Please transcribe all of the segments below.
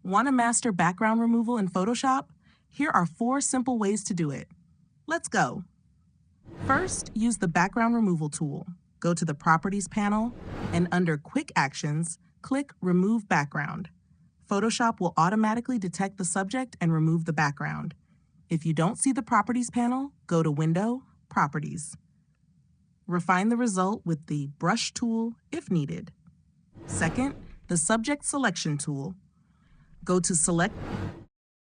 Want to master background removal in Photoshop? Here are 4 simple ways to do it. Let's go. First, use the background removal tool. Go to the Properties panel and under Quick Actions, click Remove Background. Photoshop will automatically detect the subject and remove the background. If you don't see the Properties panel, go to Window, Properties. Refine the result with the Brush tool if needed. Second, the Subject Selection tool. Go to Select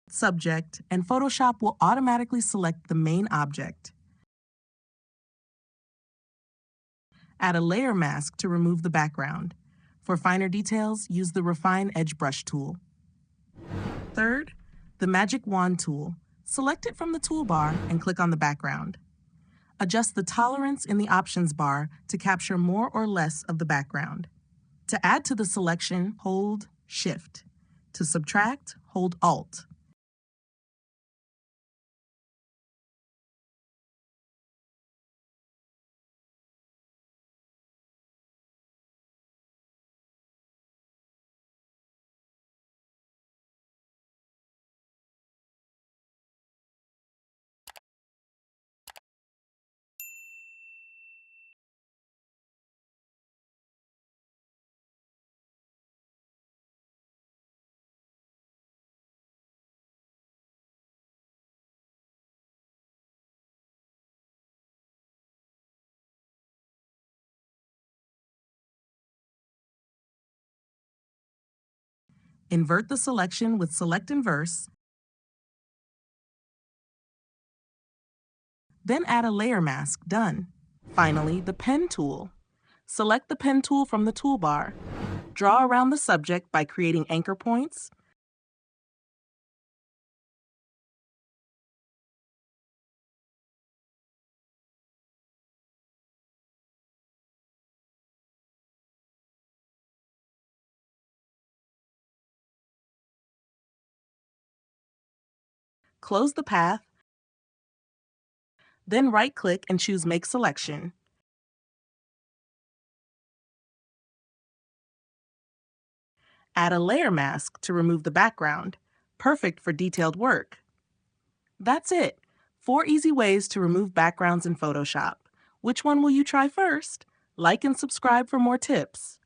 Subject, and Photoshop will automatically select the main object. Add a layer mask to remove the background. For finer details, use the Refine Edge Brush tool. Third, the Magic Wand tool. Select it from the toolbar and click on the background. Adjust the tolerance in the options bar to capture more or less of the background. To add to the selection, hold Shift. To subtract, hold Alt. Invert the selection with Select Inverse, then add a layer mask. Done. Finally, the Pen tool. Select the Pen tool from the toolbar. Draw around the subject by creating anchor points. Close the path, then right-click and choose Make Selection. Add a layer mask to remove the background, perfect for detailed work. That's it. 4 easy ways to remove backgrounds in Photoshop. Which one will you try first? Like and subscribe for more tips.